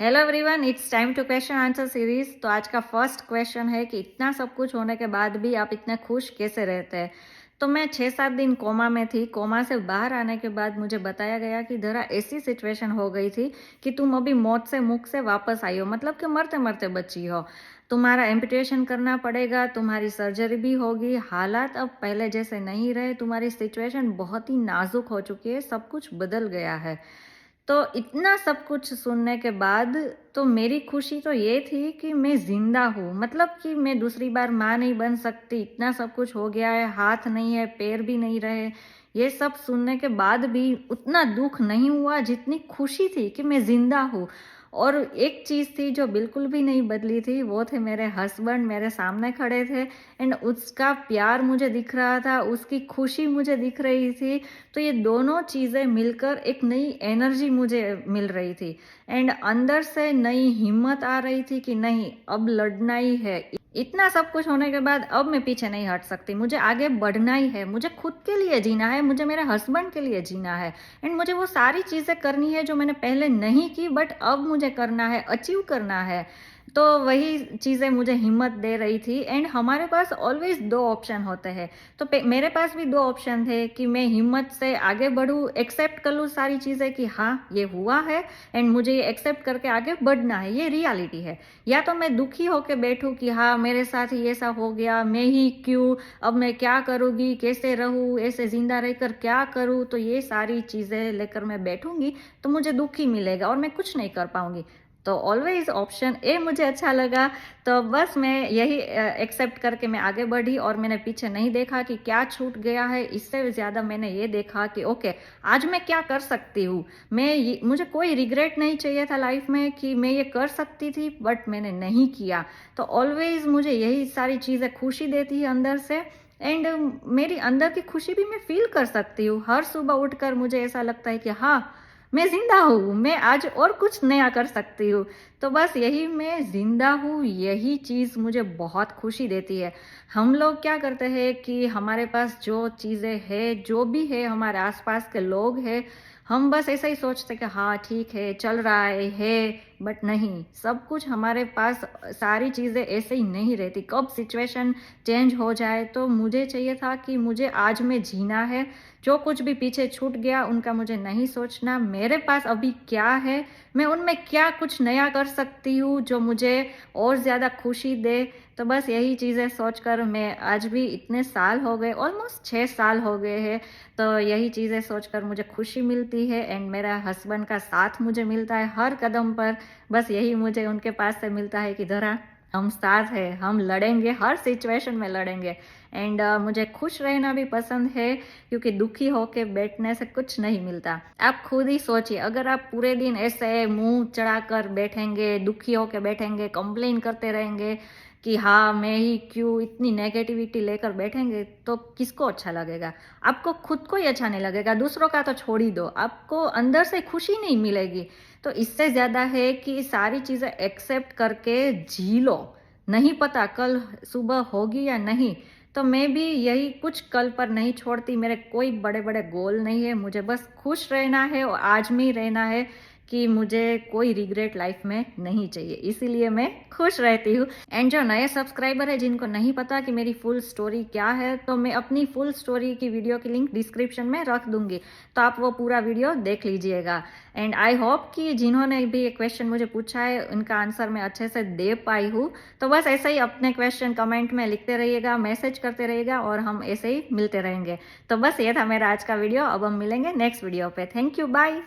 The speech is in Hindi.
Hello everyone, it's time to question answer series. तो आज का फर्स्ट क्वेश्चन है कि इतना सब कुछ होने के बाद भी आप इतने खुश कैसे रहते हैं। तो मैं 6-7 दिन कोमा में थी। कोमा से बाहर आने के बाद मुझे बताया गया कि जरा ऐसी सिचुएशन हो गई थी कि तुम अभी मौत से मुख से वापस आई हो, मतलब कि मरते मरते बची हो। तुम्हारा एम्पुटेशन करना पड़ेगा, तुम्हारी सर्जरी भी होगी। हालात अब पहले जैसे नहीं रहे, तुम्हारी सिचुएशन बहुत ही नाजुक हो चुकी है, सब कुछ बदल गया है। तो इतना सब कुछ सुनने के बाद तो मेरी खुशी तो ये थी कि मैं ज़िंदा हूँ, मतलब कि मैं दूसरी बार माँ नहीं बन सकती। इतना सब कुछ हो गया है, हाथ नहीं है, पैर भी नहीं रहे। ये सब सुनने के बाद भी उतना दुख नहीं हुआ जितनी खुशी थी कि मैं ज़िंदा हूँ। और एक चीज़ थी जो बिल्कुल भी नहीं बदली थी, वो थे मेरे हस्बैंड। मेरे सामने खड़े थे एंड उसका प्यार मुझे दिख रहा था, उसकी खुशी मुझे दिख रही थी। तो ये दोनों चीज़ें मिलकर एक नई एनर्जी मुझे मिल रही थी एंड अंदर से नई हिम्मत आ रही थी कि नहीं, अब लड़ना ही है। इतना सब कुछ होने के बाद अब मैं पीछे नहीं हट सकती, मुझे आगे बढ़ना ही है। मुझे खुद के लिए जीना है, मुझे मेरे हस्बैंड के लिए जीना है एंड मुझे वो सारी चीज़ें करनी है जो मैंने पहले नहीं की बट अब मुझे करना है, अचीव करना है। तो वही चीज़ें मुझे हिम्मत दे रही थी एंड हमारे पास ऑलवेज दो ऑप्शन होते हैं। तो मेरे पास भी दो ऑप्शन थे कि मैं हिम्मत से आगे बढ़ूँ, एक्सेप्ट कर लूँ सारी चीज़ें कि हाँ ये हुआ है एंड मुझे ये एक्सेप्ट करके आगे बढ़ना है, ये रियलिटी है। या तो मैं दुखी होकर बैठूँ कि हाँ मेरे साथ ही ऐसा हो गया, मैं ही क्यों, अब मैं क्या करूँगी, कैसे रहूँ, ऐसे जिंदा रहकर क्या करूँ। तो ये सारी चीज़ें लेकर मैं बैठूंगी तो मुझे दुख ही मिलेगा और मैं कुछ नहीं कर पाऊंगी। तो ऑलवेज ऑप्शन ए मुझे अच्छा लगा। तो बस मैं यही एक्सेप्ट करके मैं आगे बढ़ी और मैंने पीछे नहीं देखा कि क्या छूट गया है। इससे ज़्यादा मैंने ये देखा कि ओके, आज मैं क्या कर सकती हूँ। मुझे कोई रिग्रेट नहीं चाहिए था लाइफ में कि मैं ये कर सकती थी बट मैंने नहीं किया। तो ऑलवेज मुझे यही सारी चीज़ें खुशी देती है अंदर से एंड मेरी अंदर की खुशी भी मैं फील कर सकती हूँ। हर सुबह उठकर मुझे ऐसा लगता है कि हाँ मैं जिंदा हूँ, मैं आज और कुछ नया कर सकती हूँ। तो बस यही, मैं जिंदा हूँ, यही चीज़ मुझे बहुत खुशी देती है। हम लोग क्या करते हैं कि हमारे पास जो चीज़ें हैं, जो भी है, हमारे आसपास के लोग हैं, हम बस ऐसा ही सोचते कि हाँ ठीक है, चल रहा है। बट नहीं, सब कुछ हमारे पास, सारी चीज़ें ऐसे ही नहीं रहती। कब सिचुएशन चेंज हो जाए। तो मुझे चाहिए था कि मुझे आज में जीना है। जो कुछ भी पीछे छूट गया उनका मुझे नहीं सोचना। मेरे पास अभी क्या है, मैं उनमें क्या कुछ नया कर सकती हूँ जो मुझे और ज़्यादा खुशी दे। तो बस यही चीज़ें सोचकर मैं आज भी, इतने साल हो गए, ऑलमोस्ट 6 साल हो गए हैं। तो यही चीज़ें सोचकर मुझे खुशी मिलती है एंड मेरा हस्बैंड का साथ मुझे मिलता है हर कदम पर। बस यही मुझे उनके पास से मिलता है कि ज़रा हम साथ हैं, हम लड़ेंगे, हर सिचुएशन में लड़ेंगे। एंड मुझे खुश रहना भी पसंद है क्योंकि दुखी होके बैठने से कुछ नहीं मिलता। आप खुद ही सोचिए, अगर आप पूरे दिन ऐसे मुंह चढ़ाकर बैठेंगे, दुखी होके बैठेंगे, कंप्लेन करते रहेंगे कि हाँ मैं ही क्यों, इतनी नेगेटिविटी लेकर बैठेंगे, तो किसको अच्छा लगेगा। आपको खुद को ही अच्छा नहीं लगेगा, दूसरों का तो छोड़ ही दो, आपको अंदर से खुशी नहीं मिलेगी। तो इससे ज़्यादा है कि सारी चीज़ें एक्सेप्ट करके जी लो। नहीं पता कल सुबह होगी या नहीं। तो मैं भी यही कुछ कल पर नहीं छोड़ती। मेरे कोई बड़े बड़े गोल नहीं है, मुझे बस खुश रहना है और आज में ही रहना है कि मुझे कोई रिग्रेट लाइफ में नहीं चाहिए। इसीलिए मैं खुश रहती हूँ। एंड जो नए सब्सक्राइबर है जिनको नहीं पता कि मेरी फुल स्टोरी क्या है, तो मैं अपनी फुल स्टोरी की वीडियो की लिंक डिस्क्रिप्शन में रख दूंगी, तो आप वो पूरा वीडियो देख लीजिएगा। एंड आई होप कि जिन्होंने भी ये क्वेश्चन मुझे पूछा है उनका आंसर मैं अच्छे से दे पाई हूँ। तो बस ऐसे ही अपने क्वेश्चन कमेंट में लिखते रहिएगा, मैसेज करते रहिएगा और हम ऐसे ही मिलते रहेंगे। तो बस ये था मेरा आज का वीडियो। अब हम मिलेंगे नेक्स्ट वीडियो पे। Thank you, bye.